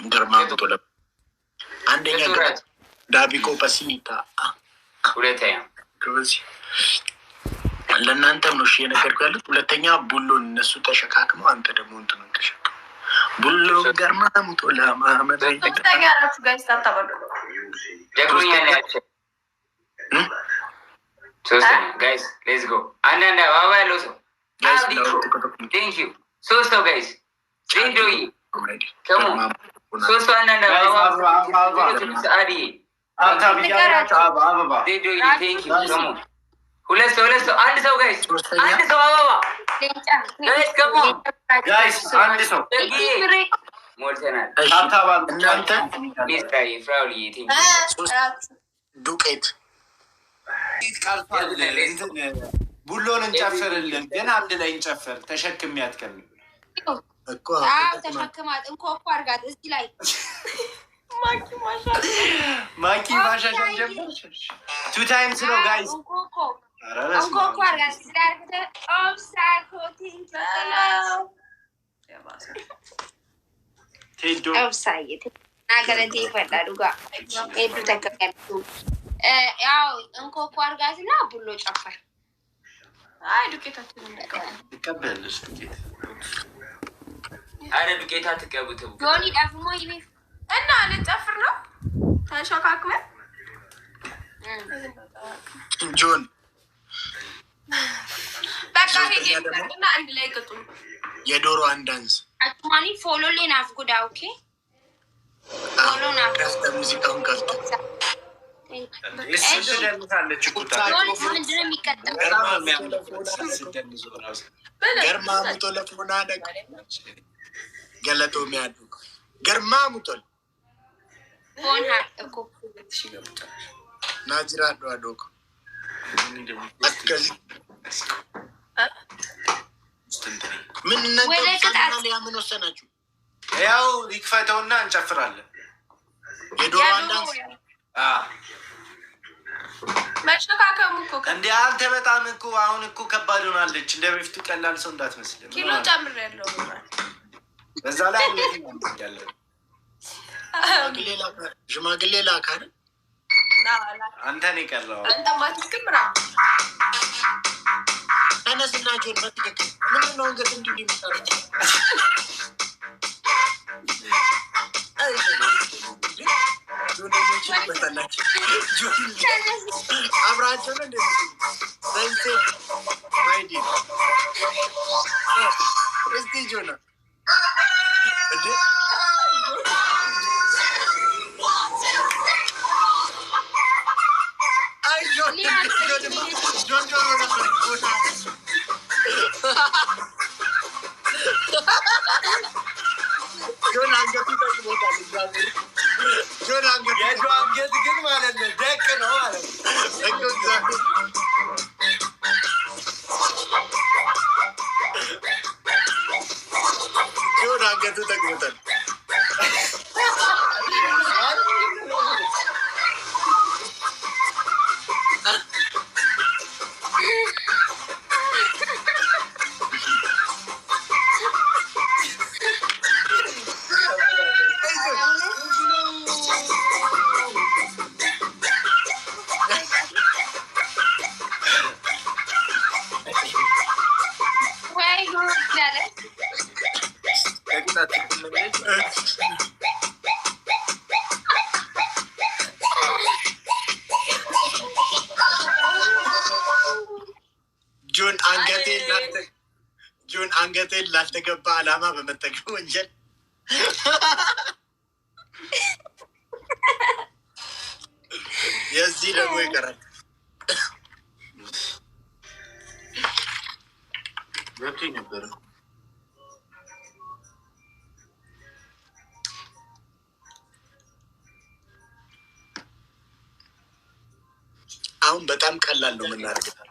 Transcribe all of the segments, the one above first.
ገርማሙቶ አንደኛ ዳቢቆ ፐሲታ ሁለተኛ ለእናንተም ነው እሺ የነገርኩህ ያሉት። ሁለተኛ ቡሎን እነሱ ተሸካክመው አንተ ደግሞ እንትኑን ተሸክመው ቡሎ ገርማሙቶ ለማመድ ተጋራችሁ ጋይስ ታታበሉ ደግሞኛ ያቸው ሶስተኛ ጋይስ ሌትስ ጎ አንዳንድ አበባ ያለው ሰው ቴንክ ዩ ሶስት ነው ጋይስ ቴንክ ዩ ከሙ ሶስት አንዳንድ አበባ አዲ አበባ ቴንክ ዩ ከሙ ሁለት ሰው አንድ ሰው ጋይስ አንድ ሰው አበባ ጋይስ ከሙ ጋይስ አንድ ሰው ሞልተናል እናንተ ሚስራይ ፍራውሊ ቴንክ ዩ ዱቄት ቃልቷል ቡሎን እንጨፍርልን ግን አንድ ላይ እንጨፍር ተሸክም ያትከም እኮ ተሸክማት እንኮኮ አርጋት እዚህ ላይ ማኪ ማሻሻ ጀምር ቱ ታይምስ ነው ጋይስ እንኮኮ አርጋት እዚህ ላይ አርጋት ኦብሳይኮቲንግ ቴዶ ኦብሳይት ናገረንቴ ይፈዳሉ ጋር ሄዱ ተከፈሉ ያው እንኮኮ አርጋትና ቡሎ ጨፈር አይ ዱቄታችን ይቀበልሽ ዱቄት አረ ዱቄታ ተቀቡት ጆኒ ዳፍሞ ይቤ እና ልጨፍር ነው ተሸካክመን ጆን በቃ ሄደና አንድ ላይ ቅጡ የዶሮ አንዳንስ አጥማኒ ፎሎ ሌን አፍጉዳ ኦኬ ፎሎ ና ከፍተ ሙዚቃውን ከፍተ እሱ ደምታለች ቁጣ ምንድነው የሚቀጥለው ገርማሙቶ ለፎና ደግ ገለቶ የሚያድጉ ገርማሙቶ ፎን እኮ ናጅራ ዶአዶክ አትከዚ ምን እናንተ ምን ወሰናችሁ? ያው ይክፈተውና እንጨፍራለን። የዶሮ አንዳንስ መሸካከሙ እኮ እንደ አንተ በጣም እኮ አሁን እኮ ከባድ ሆናለች። እንደ በፊቱ ቀላል ሰው እንዳትመስል ኪሎ ጨምሬያለሁ። በዛ ላይ ያለ ሽማግሌ ላካል አንተ ነው የቀረው። አንተ ማትስክምራ ተነስናችሁ በትክክል ምንድን ነው እንግዲህ እንዲህ የሚሰሩት አብራቸው ነው እንደ ማይዲ እስቲ ጆና አይ ጆን ጆን አንገቱ ተቅቦታል። ጆን አንገት ግን ማለት ነው ደቅ ነው ማለት ነው። ጆን አንገቱ ተቅቦታል። ጆን አንገቴን ላልተገባ ዓላማ በመጠቀም ወንጀል የዚህ ደግሞ ይቀራል። ገብቶኝ ነበረ። አሁን በጣም ቀላል ነው የምናደርገው።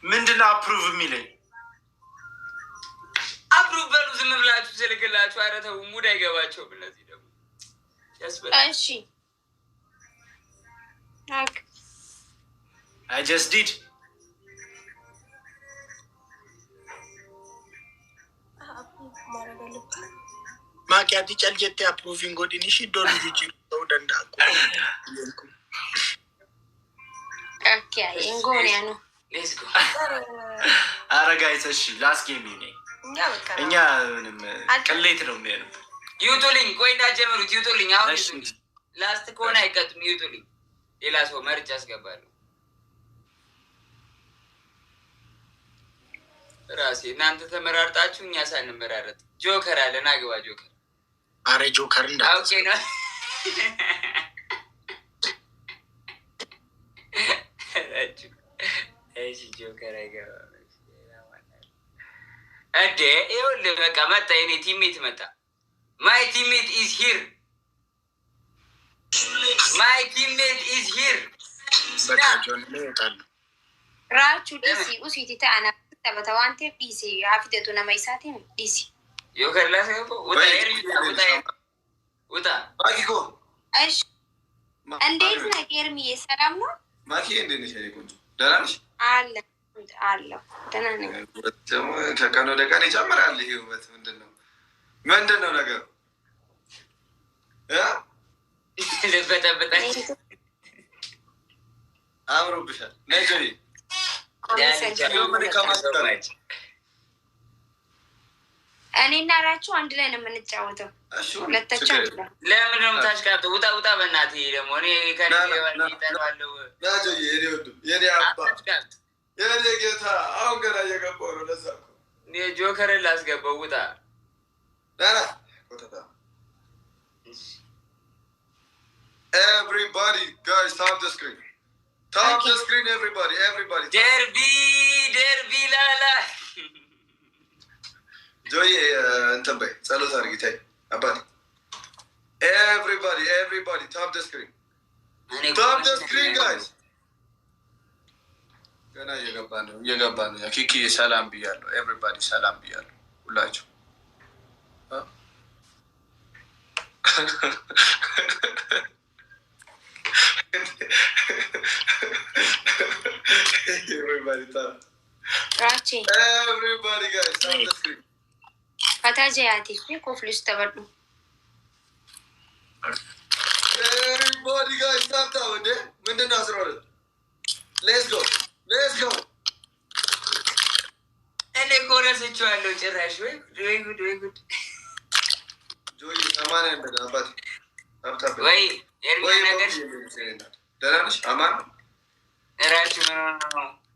ምንድነው አፕሩቭ የሚለኝ? አፕሩቭ በሉ ዝም ብላችሁ ስልክላችሁ። ኧረ ተው ሙድ አይገባቸውም እነዚህ ደግሞ ያስበላል። እሺ I just did ማኪያቲ ጨልጀት አፕሩቪንግ ጎዲኒሽ ዶን ጂጂ ነው ደንዳቁ ኦኬ እንጎሪያ ነው ሌትስ ጎ አረጋይስ እሺ ላስት ጌም ይኔ እኛ ምንም ቅሌት ነው የሚያነው ይውጡልኝ ቆይ እንዳጀምሩት ይውጡልኝ አሁን ላስት ከሆነ አይቀጥም ይውጡልኝ ሌላ ሰው መርጫ አስገባለሁ ራሴ እናንተ ተመራርጣችሁ እኛ ሳንመራረጥ ጆከር አለን አግባ ጆከር አረ ጆከር ኦኬ ነው እሺ ጆከር አይገባ እንዴ ይኸውልህ በቃ መጣ የኔ ቲሜት መጣ ማይ ቲሜት ኢዝ ሂር ማይ ቲሜት ኢዝ ሂር በቃ ጆን ይወጣል ራቹ ዲሲ ኡሲቲ ታና ተበተዋንቴ ዲሲ አፍደቱ ነማይሳቲ ዲሲ ጆከር ላሰው ወጣ ወጣ ማኪኮ እሺ እንዴት ነህ ኤርሚዬ ሰላም ነው ማኪ እንዴት ነሽ ቆንጆ ደህና ነሽ አለ ደህና ነኝ ደግሞ ከቀን ወደ ቀን ይጨምራል ይሄ ውበት ምንድን ነው ነገሩ ልበጠብጠኝ አምሮብሻል ነጆይ እኔና ራችሁ አንድ ላይ ነው የምንጫወተው ሁለታችን ለምን ነው የምታሽቃብጠው ውጣ ውጣ በእናትህ ደግሞ እኔ ከኔጠለዋለሁ ናጆይ የኔ ወዱ የኔ አባ የኔ ጌታ አሁን ገና እየገባሁ ነው ለዛ እኮ ጆከርን ላስገባው ውጣ ዳና ኮተታ everybody guys tap the screen tap the screen everybody ደርቢ ላላ ጆይ እንትን በይ ጸሎት አድርጊ ታይ አባቴ everybody tap the screen guys ገና እየገባ ነው ኪኪ ሰላም ብያለሁ everybody ሰላም ብያለሁ ሁላችሁ everybody guys tap the screen ፈታጀያቲ ኮፍሊስ ተበዱ everybody guys tap እንደ ምንድነው 12 let's go እኔ ኮረስቻለሁ ጭራሽ ወይ ጉድ ጆይ አማን እንደና አባቴ አብታብ ወይ ኤርሚያ ነገር ደህና ነሽ አማን እራችሁ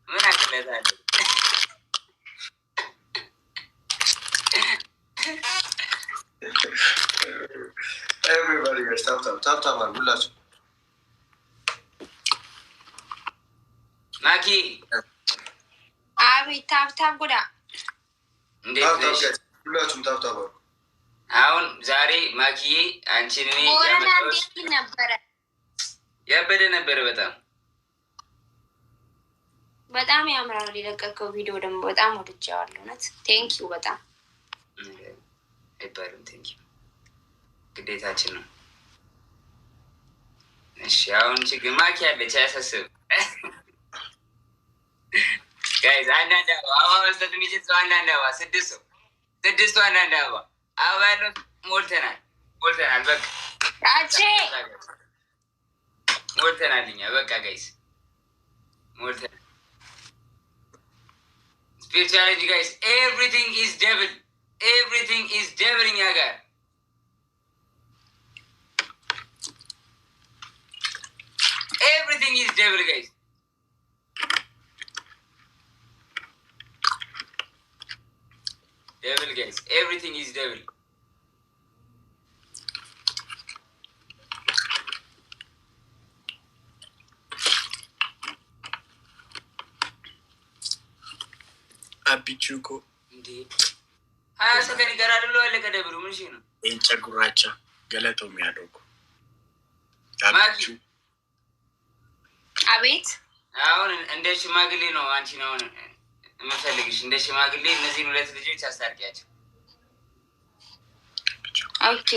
ምን አቀለታለሁ everybody guys tap ሁላችሁ ማኪ አቤት ታብታብ ጎዳ እንዴት ነሽ ሁላችሁም ታብታብ አሁን ዛሬ ማኪዬ አንቺን እኔ ያበደ ነበረ በጣም ያምራል የለቀቀው ቪዲዮ ደግሞ በጣም ወድጄዋለሁ እውነት ቴንኪው በጣም አይባልም ቴንኪው ግዴታችን ነው እሺ አሁን ችግር ማኪ ያለች አያሳስብ ጋይዝ አንዳንድ አበባ መስጠት የሚችል ሰው አንዳንድ አበባ ስድስቱ አንዳንድ አበባ ያለው ሞልተናል በቃ ሞልተናል እኛ በቃ ጋይዝ ሞልተናል spirituality guys everything is devil እኛ ጋር everything is devil guys everything is devil አቢቹኮ እንዴ 20 ሰከንድ ይቀራል አለቀ ደብሩ ምን እሺ ነው እንጨጉራቻ ገለጦ የሚያደርጉ ማኪ አቤት አሁን እንደ ሽማግሌ ነው አንቺ ነው የምፈልግሽ እንደ ሽማግሌ እነዚህን ሁለት ልጆች አስታርቂያቸው ኦኬ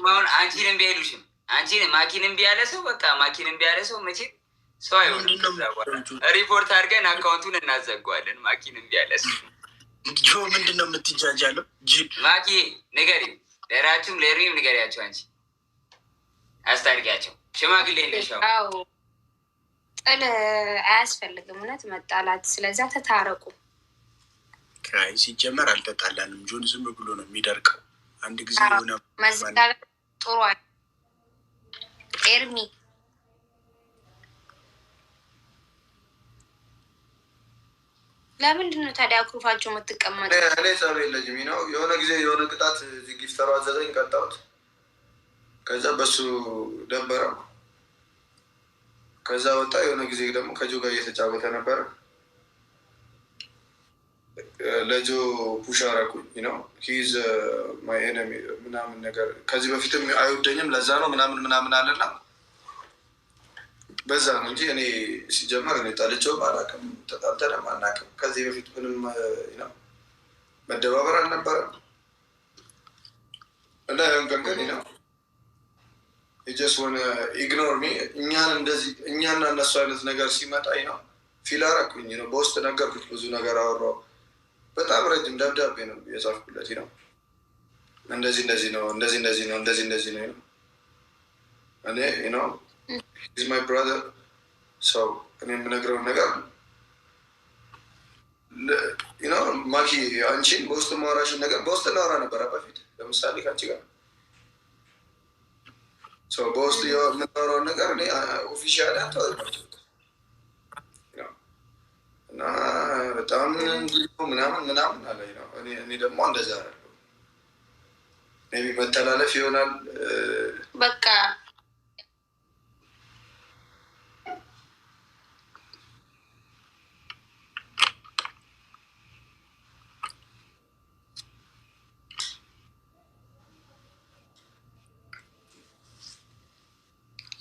አሁን አንቺንም ቢያሉሽም አንቺን ማኪንም ቢያለ ሰው በቃ ማኪንም ቢያለ ሰው መቼ ሰው አይሆንም ሪፖርት አድርገን አካውንቱን እናዘጋዋለን ማኪንም ቢያለ ሰው ጆ ምንድን ነው የምትጃጃለው? ማኪ ንገሪ፣ ለራችሁም ለሪም ንገሪያቸው። አንቺ አስታርቂያቸው። ሽማግሌ እንደሻው ጥል አያስፈልግም፣ እውነት መጣላት። ስለዛ ተታረቁ። ሲጀመር አልተጣላንም። ጆን ዝም ብሎ ነው የሚደርቀው። አንድ ጊዜ ሆነ መዘጋት ጥሩ። ኤርሚ ለምንድን ነው ታዲያ አኩርፋቸው የምትቀመጡ? እኔ ጸብ የለኝም ነው። የሆነ ጊዜ የሆነ ቅጣት ጊፍተሯ አዘዘኝ፣ ቀጣሁት። ከዛ በሱ ደበረው። ከዛ ወጣ። የሆነ ጊዜ ደግሞ ከጆ ጋር እየተጫወተ ነበረ። ለጆ ፑሽ አደረኩኝ ነው። ሂዝ ማይ ኤነሚ ምናምን ነገር ከዚህ በፊትም አይወደኝም ለዛ ነው ምናምን አለና በዛ ነው እንጂ እኔ ሲጀመር እኔ ጠልቼውም አላውቅም፣ ተጣልተንም አናውቅም። ከዚህ በፊት ምንም ነው መደባበር አልነበረም እና ያን ቀን ነው ጀስት ሆነ ኢግኖር ሚ እኛን እንደዚህ እኛና እነሱ አይነት ነገር ሲመጣ ነው ፊል አደረኩኝ ነው። በውስጥ ነገርኩት፣ ብዙ ነገር አወራው። በጣም ረጅም ደብዳቤ ነው የጻፍኩለት ነው። እንደዚህ ነው እኔ ነው ኢዝ ማይ ብራዘር ሰው እኔ የምነግረውን ነገር ነው። ማኪ አንቺን በውስጥ ማውራሽን ነገር በውስጥ እናወራ ነበረ በፊት። ለምሳሌ ከአንቺ ጋር ሰው በውስጥ የምናወራውን ነገር እኔ ኦፊሻል አንተዋቸው እና በጣም ምናምን አለ ነው። እኔ ደግሞ እንደዛ ያለው ሜይ ቢ መተላለፍ ይሆናል በቃ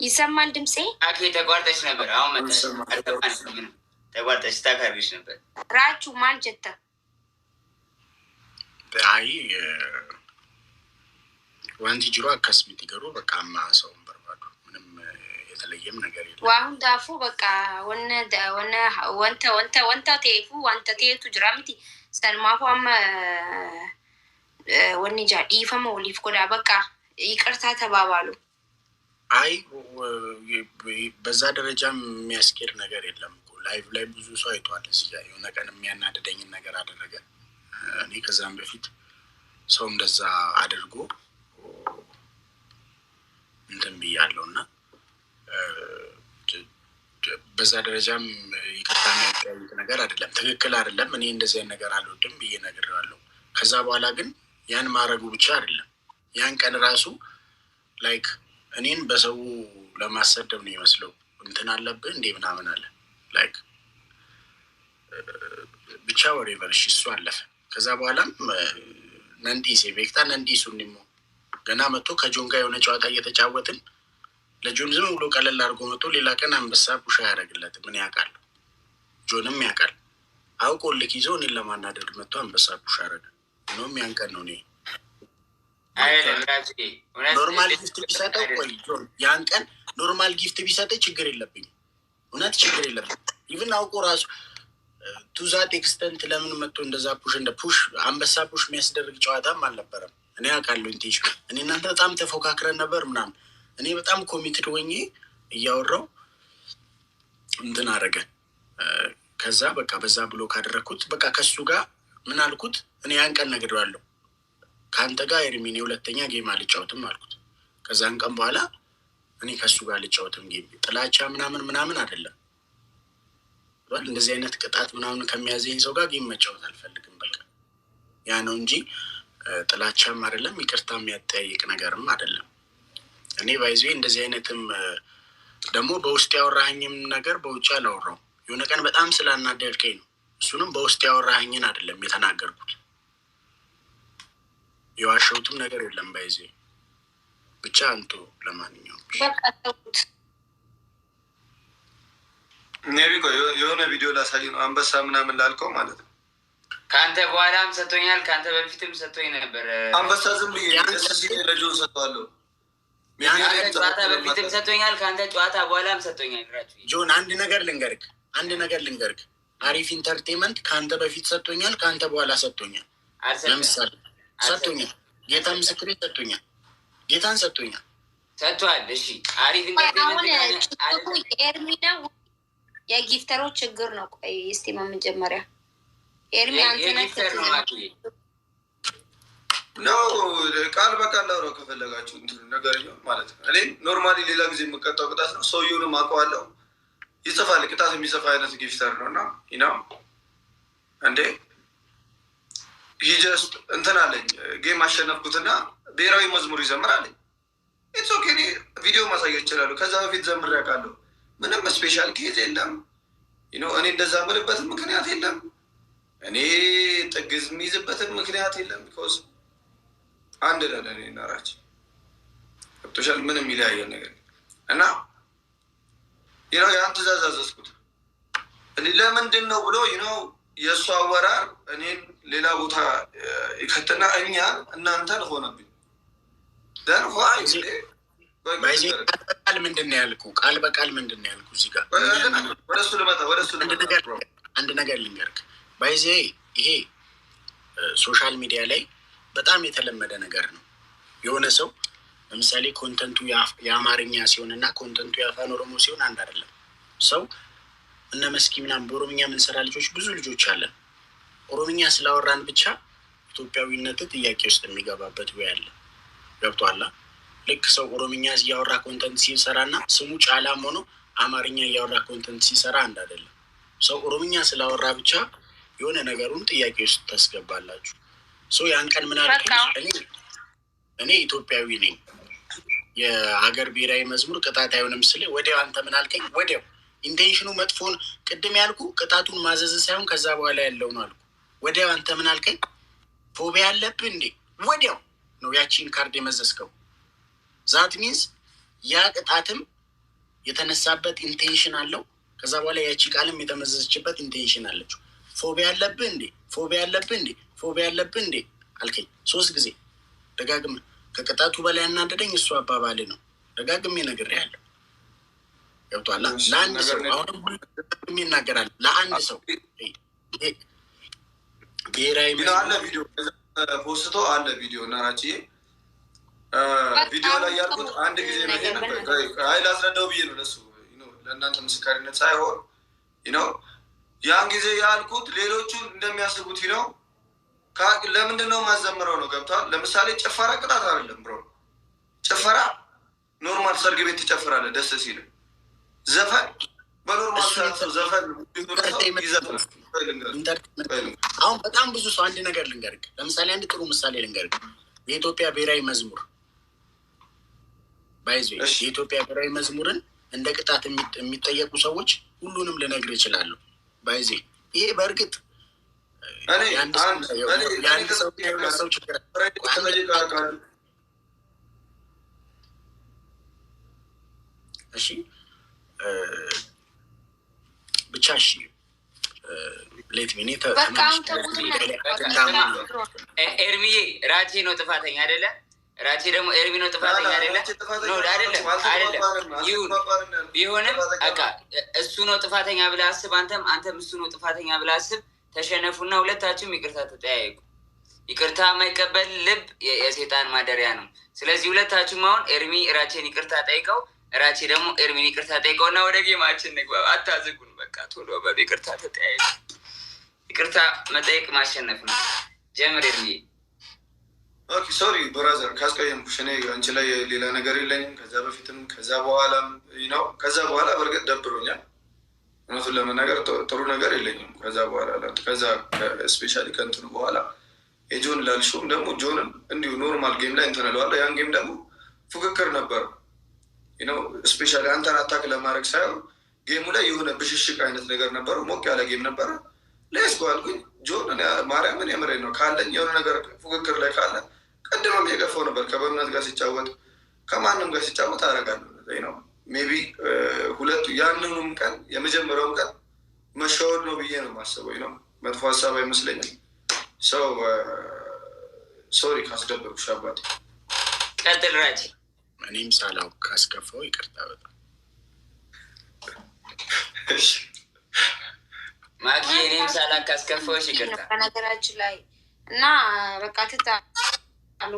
ይሰማል ድምፄ? አኬ ተቋርጠች ነበር። አሁን መጣሽ። ተቋርጠች ታካቢሽ ነበር። ራቹ ማን ጀተ አይ ዋንቲ ጅሮ አካስሚት ይገሩ በቃ አማ ሰውን በርባዱ ምንም የተለየም ነገር የለም። ዋሁን ዳፉ በቃ ወንተ ቴፉ ዋንተ ቴቱ ጅራምቲ ሰልማፉ አመ ወኒ ጃ ኢፈመ ወሊፍ ጎዳ በቃ ይቅርታ ተባባሉ። አይ በዛ ደረጃም የሚያስኬድ ነገር የለም። ላይቭ ላይ ብዙ ሰው አይቷል። እዚህ ጋር የሆነ ቀን የሚያናደደኝን ነገር አደረገ። እኔ ከዛም በፊት ሰው እንደዛ አድርጎ እንትን ብያለሁ እና በዛ ደረጃም ይቅርታ የሚያጠያይቅ ነገር አይደለም። ትክክል አይደለም። እኔ እንደዚህ አይነት ነገር አልወድም ብዬ ነግሬዋለሁ። ከዛ በኋላ ግን ያን ማድረጉ ብቻ አይደለም። ያን ቀን ራሱ ላይክ እኔን በሰው ለማሰደብ ነው ይመስለው እንትን አለብህ እንዴ ምናምን አለ። ላይክ ብቻ ወሬቨር እሺ፣ እሱ አለፈ። ከዛ በኋላም ነንዲሴ ቤክታ ነንዲሱ እንዲሞ ገና መጥቶ ከጆን ጋር የሆነ ጨዋታ እየተጫወትን ለጆን ዝም ብሎ ቀለል አድርጎ መጥቶ ሌላ ቀን አንበሳ ፑሽ ያደረግለት ምን ያውቃል? ጆንም ያውቃል። አውቆ ልክ ይዞ እኔን ለማናደድ መጥቶ አንበሳ ፑሽ ያደረገ ነውም ያን ቀን ነው። እኔ ኖርማል ጊፍት ቢሰጠው ቆይ ጆን ያን ቀን ኖርማል ጊፍት ቢሰጠኝ ችግር የለብኝም፣ እውነት ችግር የለብኝም። ኢቭን አውቆ ራሱ ቱዛት ኤክስተንት ለምን መጥቶ እንደዛ ፑሽ እንደ ፑሽ አንበሳ ፑሽ የሚያስደርግ ጨዋታም አልነበረም። እኔ አውቃለሁ ኢንቴንሽ እኔ እናንተ በጣም ተፎካክረን ነበር ምናምን። እኔ በጣም ኮሚትድ ሆኜ እያወራው እንትን አደረገ። ከዛ በቃ በዛ ብሎ ካደረግኩት በቃ ከሱ ጋር ምን አልኩት እኔ ያን ቀን ነግሬዋለሁ። ከአንተ ጋር ኤርሚኔ ሁለተኛ ጌም አልጫወትም አልኩት። ከዛን ቀን በኋላ እኔ ከሱ ጋር ልጫወትም ጌም ጥላቻ ምናምን አይደለም። እንደዚህ አይነት ቅጣት ምናምን ከሚያዘኝ ሰው ጋር ጌም መጫወት አልፈልግም። በቃ ያ ነው እንጂ ጥላቻም አይደለም፣ ይቅርታ የሚያጠያይቅ ነገርም አይደለም። እኔ ባይዞ እንደዚህ አይነትም ደግሞ በውስጥ ያወራኸኝም ነገር በውጭ አላወራው። የሆነ ቀን በጣም ስላናደድከኝ ነው። እሱንም በውስጥ ያወራኸኝን አይደለም የተናገርኩት። የዋሸሁትም ነገር የለም። ባይዞ ብቻ አንቶ ለማንኛውም ኔቢቆ የሆነ ቪዲዮ ላሳይ ነው አንበሳ ምናምን ላልከው ማለት ነው። ከአንተ በኋላም ሰጥቶኛል፣ ከአንተ በፊትም ሰጥቶኝ ነበር። አንበሳ ዝም ብዬ ለጆን ሰጥዋለሁ። ጨዋታ በፊትም ሰጥቶኛል፣ ከአንተ ጨዋታ በኋላም ሰጥቶኛል። ጆን አንድ ነገር ልንገርክ አሪፍ ኢንተርቴንመንት ከአንተ በፊት ሰጥቶኛል፣ ከአንተ በኋላ ሰጥቶኛል። ለምሳሌ ሰጥቶኛል፣ ጌታ ምስክሬ ሰጥቶኛል፣ ጌታን ሰጥቶኛል፣ ሰጥቷል። እሺ አሪፍ ኢንተርቴንመንት ኤርሚ ነው የጊፍተሮች ችግር ነው። ቆይ እስቲ መጀመሪያ ኤርሚ አንተ ነው ቃል በቃል ላውራው ከፈለጋችሁ እንትኑ ነገር ማለት ነው። እኔ ኖርማሊ ሌላ ጊዜ የምቀጣው ቅጣት ነው። ሰውየውንም አውቀዋለሁ፣ ይጽፋል፣ ቅጣት የሚጽፋ አይነት ጊፍተር ነው እና ነው እንዴ ጀስት እንትን አለኝ ጌም አሸነፍኩትና ብሔራዊ መዝሙር ይዘምር አለኝ። ኢትስ ኦኬ እኔ ቪዲዮ ማሳየት ይችላሉ። ከዛ በፊት ዘምሬ አውቃለሁ። ምንም ስፔሻል ኬዝ የለም። እኔ እንደዛ ምልበትም ምክንያት የለም። እኔ ጥግዝ የሚይዝበትም ምክንያት የለም። ቢኮዝ አንድ ነን እኔ እና ራች ገብቶሻል። ምንም ይለያየን ነገር እና ያን ትእዛዝ አዘዝኩት። ለምንድን ነው ብሎ የእሱ አወራር እኔን ሌላ ቦታ ይከትና እኛን እናንተን ሆነብኝ። ቃል ምንድን ነው ያልኩ? ቃል በቃል ምንድን ነው ያልኩ? እዚህ ጋር ወደሱ ልመጣ አንድ ነገር ልንገርክ። ባይዜ ይሄ ሶሻል ሚዲያ ላይ በጣም የተለመደ ነገር ነው። የሆነ ሰው ለምሳሌ ኮንተንቱ የአማርኛ ሲሆን እና ኮንተንቱ የአፋን ኦሮሞ ሲሆን አንድ አይደለም። ሰው እነ መስኪ ምናምን በኦሮምኛ የምንሰራ ልጆች ብዙ ልጆች አለን። ኦሮምኛ ስላወራን ብቻ ኢትዮጵያዊነት ጥያቄ ውስጥ የሚገባበት ወይ አለ። ገብቶሃል? ልክ ሰው ኦሮምኛ እያወራ ኮንተንት ሲሰራ እና ስሙ ጫላም ሆኖ አማርኛ እያወራ ኮንተንት ሲሰራ አንድ አይደለም። ሰው ኦሮምኛ ስላወራ ብቻ የሆነ ነገሩን ጥያቄ ውስጥ ታስገባላችሁ። ያን ቀን ምን አልከኝ? እኔ ኢትዮጵያዊ ነኝ፣ የሀገር ብሔራዊ መዝሙር ቅጣት አይሆንም ስል ወዲያው አንተ ምን አልከኝ? ወዲያው ኢንቴንሽኑ መጥፎን ቅድም ያልኩ ቅጣቱን ማዘዝ ሳይሆን ከዛ በኋላ ያለው ነው አልኩ። ወዲያው አንተ ምን አልከኝ? ፎቢያ አለብህ እንዴ? ወዲያው ነው ያቺን ካርድ የመዘዝከው። ዛት ሚንስ ያ ቅጣትም የተነሳበት ኢንቴንሽን አለው። ከዛ በኋላ ያቺ ቃልም የተመዘዘችበት ኢንቴንሽን አለችው። ፎቢያ አለብህ እንዴ? ፎቢያ አለብህ እንዴ? ፎቢያ አለብህ እንዴ አልከኝ 3 ጊዜ ደጋግም። ከቅጣቱ በላይ ያናደደኝ እሱ አባባል ነው። ደጋግሜ ነግሬሃለሁ። ገብቶሃል? ለአንድ ሰው አሁንም ሁሉም ይናገራል። ለአንድ ሰው ብሔራዊ አለ ቪዲዮ ፖስቶ አለ ቪዲዮ እና ናችዬ ቪዲዮ ላይ ያልኩት አንድ ጊዜ ሀይል አስረዳው ብዬ ነው ለሱ ለእናንተ ምስካሪነት ሳይሆን ያን ጊዜ ያልኩት ሌሎቹን እንደሚያስቡት ለምንድን ነው ማዘምረው ነው። ገብቷል? ለምሳሌ ጭፈራ ቅጣት አይደለም ብሮ። ጭፈራ ኖርማል ሰርግ ቤት ትጨፍራለህ ደስ ሲል። ዘፈን በኖርማል ሰው ዘፈን አሁን በጣም ብዙ ሰው አንድ ነገር ልንገርህ። ለምሳሌ አንድ ጥሩ ምሳሌ ልንገርህ። የኢትዮጵያ ብሔራዊ መዝሙር ባይዞ የኢትዮጵያ ብሔራዊ መዝሙርን እንደ ቅጣት የሚጠየቁ ሰዎች ሁሉንም ልነግር ይችላሉ። ባይዜ ይሄ በእርግጥ ሰው ችግር እሺ ብቻ እሺ ሌት ሚኒት ኤርሚዬ ራቼ ነው ጥፋተኛ አይደለ? ራቼ ደግሞ ኤርሚ ነው ጥፋተኛ አይደለ? ይሁን ቢሆንም በቃ እሱ ነው ጥፋተኛ ብለህ አስብ። አንተም እሱ ነው ጥፋተኛ ብለህ አስብ። ተሸነፉና ሁለታችሁም ይቅርታ ተጠያየቁ። ይቅርታ የማይቀበል ልብ የሴጣን ማደሪያ ነው። ስለዚህ ሁለታችሁም አሁን ኤርሚ ራቼን ይቅርታ ጠይቀው፣ ራቼ ደግሞ ኤርሚን ይቅርታ ጠይቀው እና ወደ ጌማችን ንግባ። አታዝጉን። በቃ ቶሎ ይቅርታ ተጠያየቁ። ይቅርታ መጠየቅ ማሸነፍ ነው። ጀምር ኤርሚ። ኦኬ ሶሪ ብራዘር ካስቀየምኩሽ። እኔ አንቺ ላይ ሌላ ነገር የለኝም። ከዛ በፊትም ከዛ በኋላም ከዛ በኋላ በእርግጥ ደብሮኛል። እውነቱን ለመናገር ጥሩ ነገር የለኝም ከዛ በኋላ ከዛ ስፔሻሊ ከእንትኑ በኋላ የጆን ላልሽውም ደግሞ ጆንም እንዲሁ ኖርማል ጌም ላይ እንትን እለዋለሁ። ያን ጌም ደግሞ ፉክክር ነበረው። ስፔሻሊ አንተን አታክ ለማድረግ ሳይሆን ጌሙ ላይ የሆነ ብሽሽቅ አይነት ነገር ነበረው። ሞቅ ያለ ጌም ነበረ። ሌስ ጓል ግን ጆን ማርያምን የምሬን ነው ካለኝ የሆነ ነገር ፉክክር ላይ ካለ ቀድመም የገፋው ነበር። ከበእምነት ጋር ሲጫወት ከማንም ጋር ሲጫወት አደርጋለሁ ነው። ሜቢ ሁለቱ ያንኑም ቀን የመጀመሪያውም ቀን መሻወድ ነው ብዬ ነው የማስበው ነው። መጥፎ ሀሳብ አይመስለኝም። ሰው ሶሪ ካስደበርኩሽ አባቴ። ቀጥል ራቼ። እኔም ሳላውቅ ካስከፋው ይቅርታ በጣም ማኪ እኔም ሳላክ አስከፋዎች ይቅርታ በነገራችን ላይ እና በቃ ትታሉ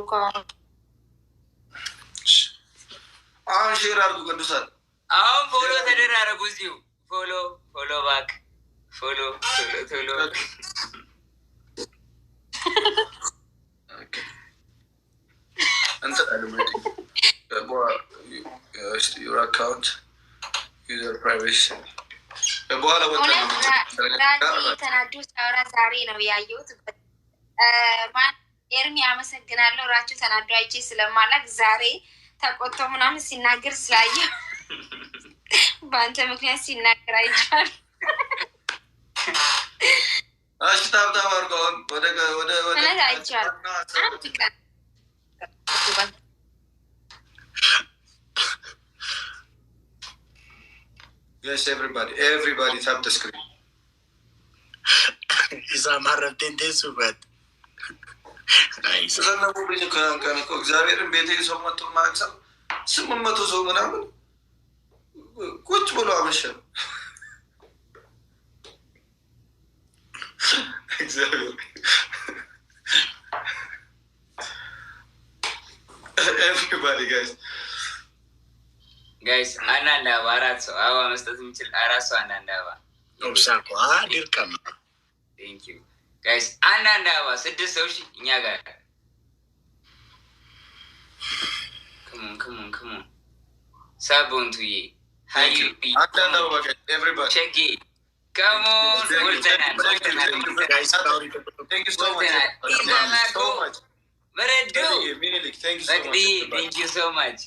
አሁን ሼር አድርጉ ቅዱሳን። አሁን ፎሎ ተደራረጉ። እዚሁ ፎሎ ባክ ፎሎ ቶሎ your account user privacy በኋላ ተናዱ ሳውራ ዛሬ ነው ያየሁት። ኤርሚ አመሰግናለሁ። ራችሁ ተናዱ አይቼ ስለማላክ ዛሬ ተቆጥቶ ምናምን ሲናገር ስላየው በአንተ ምክንያት ሲናገር አይቻል። እሺ ታብታብ አድርገውን ወደ አይቻል አንድ ቀን Yes, everybody tap the screen. Isa marratin subat. ስለነቡ ቤት ከናንቀን እኮ እግዚአብሔርን ቤቴ ሰው መጥቶ ማቅሰብ 800 ሰው ምናምን ቁጭ ብሎ አመሸ። እግዚአብሔር everybody guys አንዳንድ አበባ 4 ሰው አበባ መስጠት የሚችል 4 ሰው አንዳንድ አበባ ኦብሳኮ ድርቀም ቴንክ ዩ ጋይስ አንዳንድ አበባ 6 ሰው እኛ ጋር come on ሳቦንቱዬ ሃዩ አንዳንድ አበባ everybody ቼክ come on guys thank you so much በረዶ thank you so much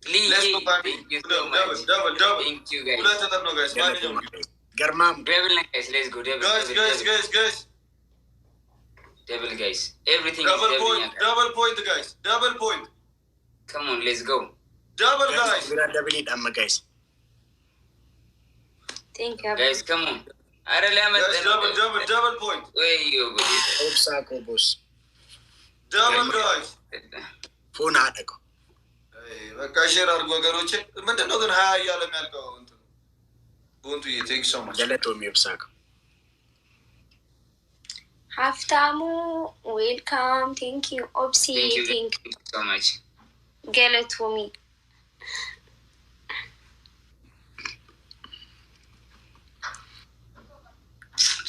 Let's go, thank you so much. Double. Thank you guys. Garmam. Double guys, let's go. Double. Guys. Double guys. Everything double is point. Double point, guys. Double point. Come on, let's go. Double guys. Double it, guys. Thank you. Guys, come on. Double point. Where you go? Obsako boss. Double guys. Phone adako. በቃ ሼር አድርጎ ወገኖቼ። ምንድነው ግን 20 እያለ የሚያልቀው እንትን ቦንቱ ቴንክ ሶ ማች ገለቶም ይብሳክ ሀፍታሙ ዌልካም ቴንክ ዩ ኦፕሲ ቴንክ ዩ ሶ ማች ገለቶሚ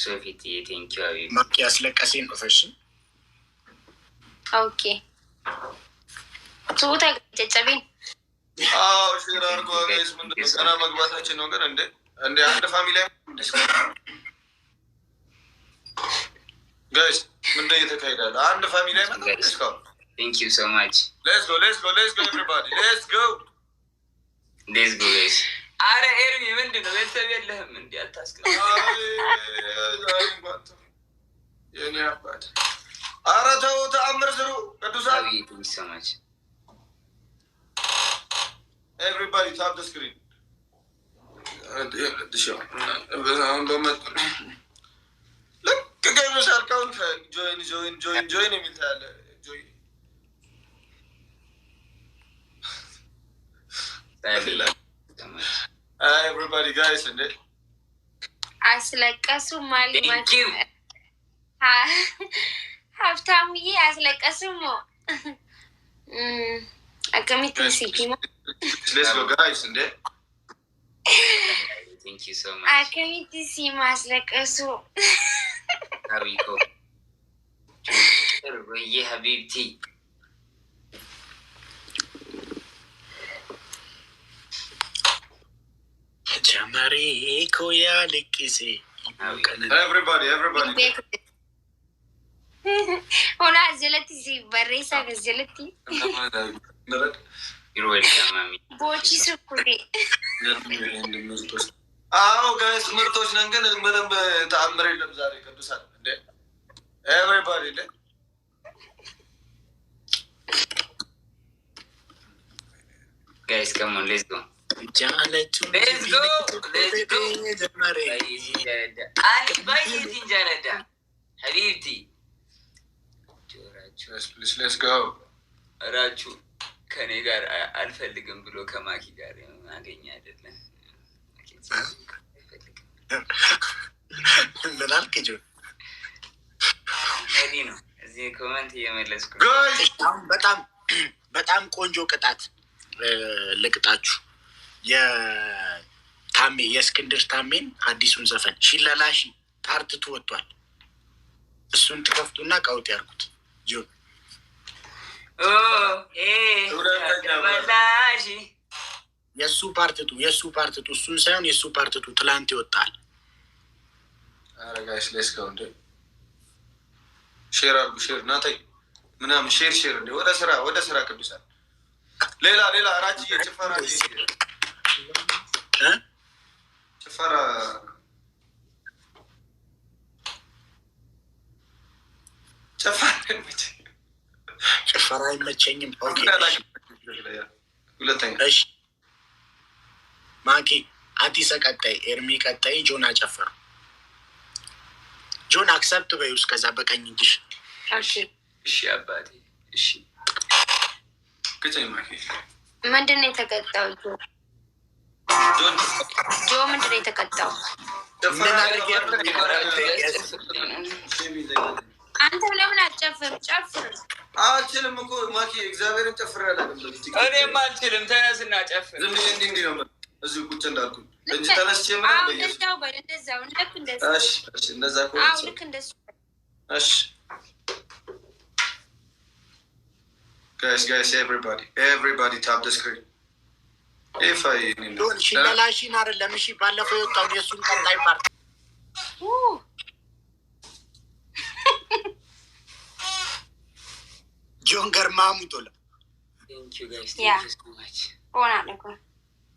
ሶፊቲ ቴንክ ዩ አቢ ማኪ ያስለቀሰኝ ኦፈሽ ኦኬ ሱታ ጨጨቢን ሼር አድርጎ ጋይስ። ምንድነው ገና መግባታችን ነው ግን እንደ አንድ ፋሚሊ ጋይስ ምንድነው እየተካሄዳለ? አንድ ፋሚሊ አይመጣም እስካሁን። ቴንክ ዩ ሶ ማች let's go everybody let's go guys። አረ ኤርሚ ምንድነው ቤተሰብ የለህም እንዴ? አታስቀር የኔ አባት። አረ ተው ተአምር ስሩ ቅዱሳን። ቴንክ ዩ ሶ ማች Everybody tap the screen. Look, game is account. Join him. Everybody, guys, and it. አስለቀሱ ማሊ Thank you. ሀብታሙዬ አስለቀሱሞ አቀሚት ሲኪሞ Let's go, guys, and it. Thank you so much. አቀሚት ሲማስለቀሱ ሀቢኮ ወይ ሀቢብቲ ጀመሬ ኮያ ልቅሴ Everybody. ሆና ጀለቲ በሬሳ ገጀለቲ You're welcome, mami. ቦቺ ሱኩሪ አዎ ጋይስ ምርቶች ነን ግን ምንም ተአምር የለም ዛሬ ቅዱሳን እንደ ኤቨሪባዲ እንደ Guys, come on, let's go. ጃለቱ Let's go. ጀመሬ Ali bayi tinjarada. Habibti. let's go Rachu. ከኔ ጋር አልፈልግም ብሎ ከማኪ ጋር ማገኛ አይደለም። ምን አልክ ጆን? እዲ ነው እዚህ ኮመንት እየመለስኩ በጣም ቆንጆ ቅጣት ልቅጣችሁ። የእስክንድር ታሜን አዲሱን ዘፈን ሺለላሺ ፓርትቱ ወጥቷል። እሱን ትከፍቱና ቀውጥ ያርጉት። ጆን የእሱ ፓርትቱ እሱን ሳይሆን የእሱ ፓርትቱ ትላንት ይወጣል። አረጋሽ ሌስከው እንደ ሼር አርጉ ሼር ናታይ ምናምን ሼር እንደ ወደ ስራ ቅዱሳን ሌላ አራጅ ጭፈራ ጭፈራ አይመቸኝም። ሁለተኛ ማኪ አዲስ ቀጣይ ኤርሚ ቀጣይ ጆን አጨፈሩ። ጆን አክሰፕት በይ ውስጥ ከዛ በቀኝ እንዲሽ እሺ አባቴ እሺ ግጭኝ ማኪ ምንድን ነው የተቀጣው? ጆ ምንድን ነው የተቀጣው? አንተ ለምን አትጨፍር? ጨፍር። አልችልም እኮ ማኪ እግዚአብሔርን ጨፍር ያላለም እኔም አልችልም። ተነስና ጨፍር። ዝም ብዬ እንዲህ ነው እዚሁ ቁጭ እንዳልኩ እንጂ ተነስቼ እንደዛው በል እንደዛው ልክ እንደዛ እንደዛ ልክ እንደሱ እሺ guys everybody tap the screen if I ዶን ሺለላሺን አይደለም እሺ ባለፈው የወጣውን የእሱን ቀጣይ ፓርት ጆን ገርማሙ ቶላ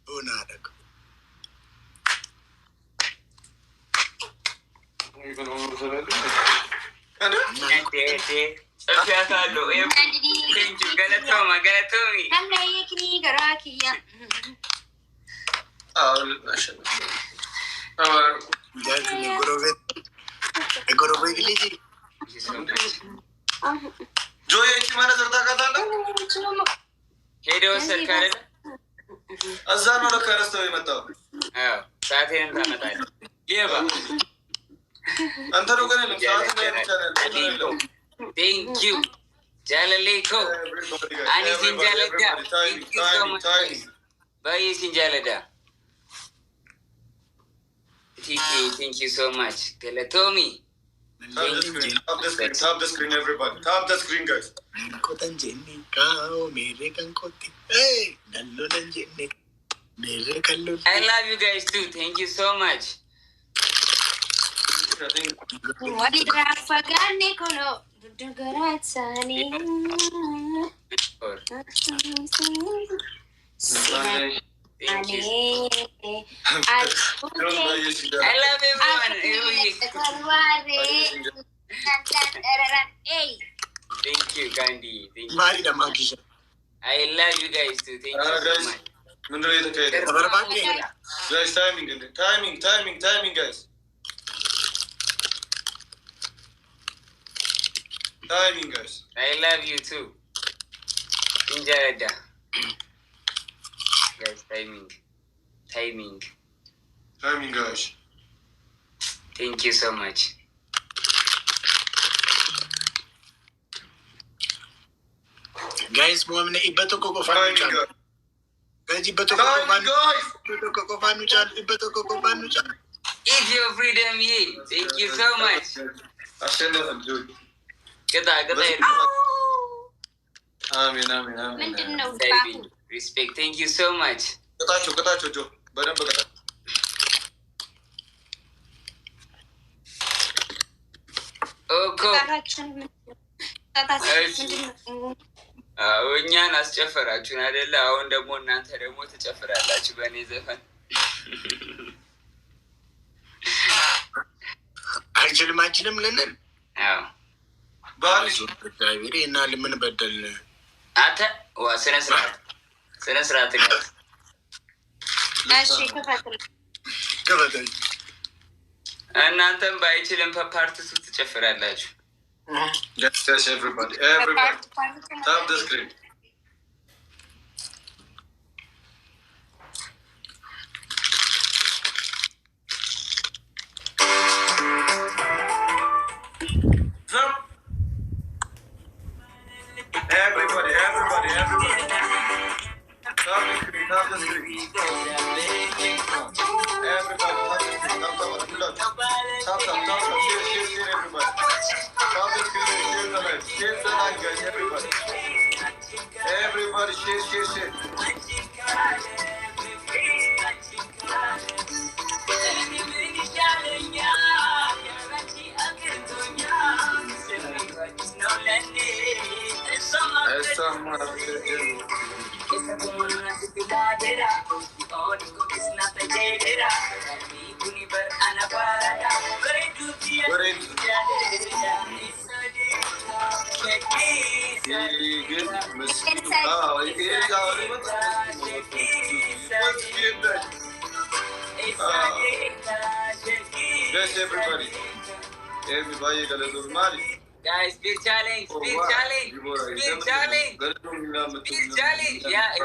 ሆና አደረገ ጎረቤት ልጅ ጆዬ መነጽር ታውቃታለህ? ሄደ ወሰድክ አይደለ? እዛ ነው ለካ ረስተው የመጣው። ሰዓቴን ታመጣለህ ሌባ አንተ ነው ግን የለም Thank you. Jalaleko. Ani Sinjalada. Thank you so much. Bye Sinjalada. Thank you so much. Teletomi. Tap the screen everybody. Tap the screen guys. Kotan jenni kao mere kan koti. Hey, dallo dan jenni. Mere kallo. I love you guys too. Thank you so much. Walirafagane kono dudugaratsani I love everyone. Thank you, Gandhi. Thank you. I love you guys too. Thank you so much. Guys, timing, guys. Timing, guys. I love you too. Injarada. Guys, timing, guys. Thank you so much. Guys, muamne ibato ko fanu chan. Guys, ibato ko fanu chan. It's your freedom here. Thank you so much. Amen. Respect. Thank you so much. ቅጣቸው ጆ በደንብ ቅጣ። እኛን አስጨፈራችሁን አይደለ? አሁን ደግሞ እናንተ ደግሞ ትጨፍራላችሁ በእኔ ዘፈን። አይችልም ልንል እግዚአብሔር እና ለምን በደል አንተ ዋ ስነ ስርዓት ክፈትል። እናንተም ባይችልም ፓርትቱ ትጨፍራላችሁ። Yes, everybody. Tap the screen. Jump. Everybody. Top the screen. Everybody, top. Share, everybody. Top the screen, share the live, guys, everybody. Everybody, share. Yes, everybody gonna do Mali. Guys, speed challenge. Yeah.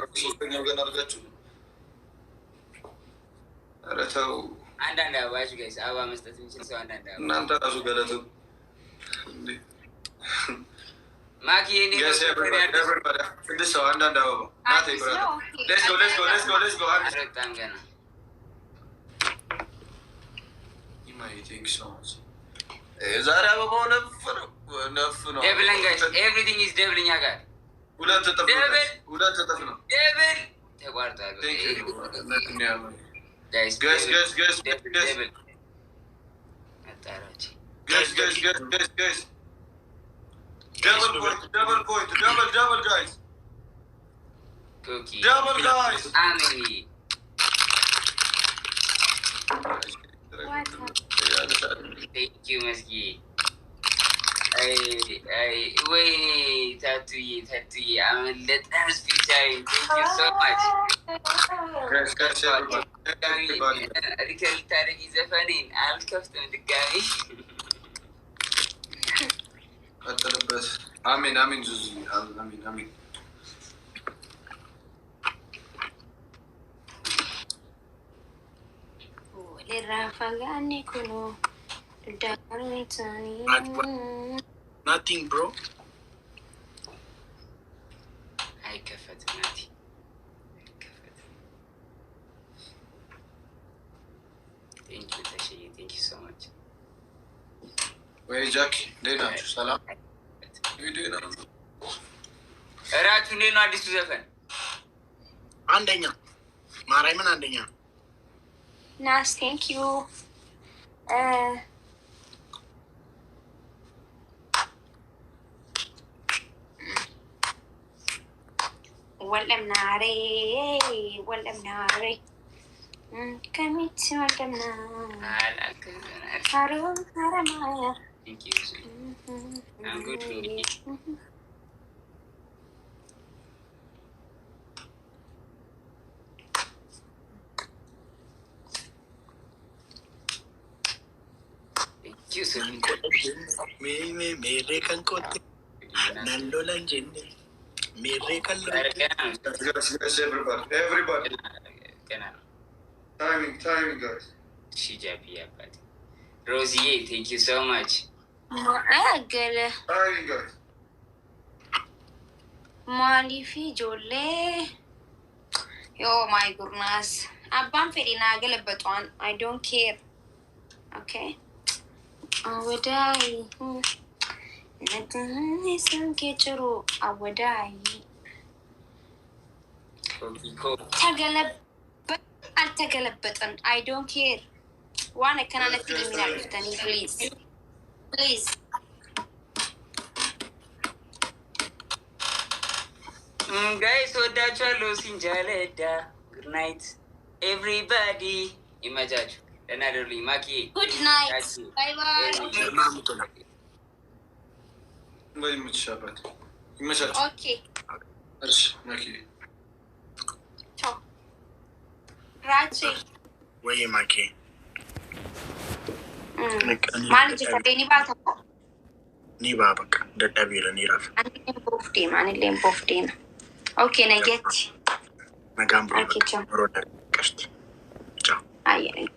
አንዳንድ አበባሽ ጋይስ አበባ መስጠት የሚችል ሰው አንዳንድ አበባ እናንተ ራሱ ገለቱ ማኪ ሰው አንዳንድ አበባ ናት ይብራል። ሌትስ ጎ በጣም ገና ዛሬ አበባው ነፍ ነው። ደብልን ጋይስ ኤቭሪቲንግ ኢዝ ደብል እኛ ጋር ሁለት እጥፍ ነው። ደብል ተቋርጧል። Guys. Double point, guys. Cookie. Double guys. Amelie. Thank you, Maski. Wait, Tatuyi. I'm a little speechy. Thank you so much. Guys, everybody. Rikal Tariki Zafanin. I'll custom the guy. Amin, Zuzi. Amin. Rafagani kuno. Nothing, bro. I kafat nothing. Thank you, Tashi. Thank you so much. Where is Jackie? Salam. እራችሁ እንዴት ነው? አዲሱ ዘፈን አንደኛ ማርያምን አንደኛ ናስ ቴንክ ዩ ወለም ናሬ ከሚት ወለምና ካሮን ካረማያ Thank you. I'm good for you. मेरे कंकोते नल्लो लंजेने मेरे कल्लो everybody timing guys Shijabi abad Rosie, thank you so much. Gale timing guys Malifi Jole. Oh my goodness. Abban Ferina Galabatuan. I don't care. Okay. I would die. Nothing is ungetru. I would die. Tagalabatan. I don't care. One, I cannot let you in, please. Guys, ወዳችኋለሁ ሲንጃለዳ good night everybody ይመቻቹ ለናደርልኝ ማኪ good night bye ይመቻቹ okay እሺ ማኪ ciao grazie ወይ ማኪ ማን ጀተኔ ባታ ኒባ በቃ ደዳቢለ ኒራፍ አንሌም ቦፍዴና ኦኬ ነገት ነጋምብሮ ሮዳ ቀሽት ቻው አየኝ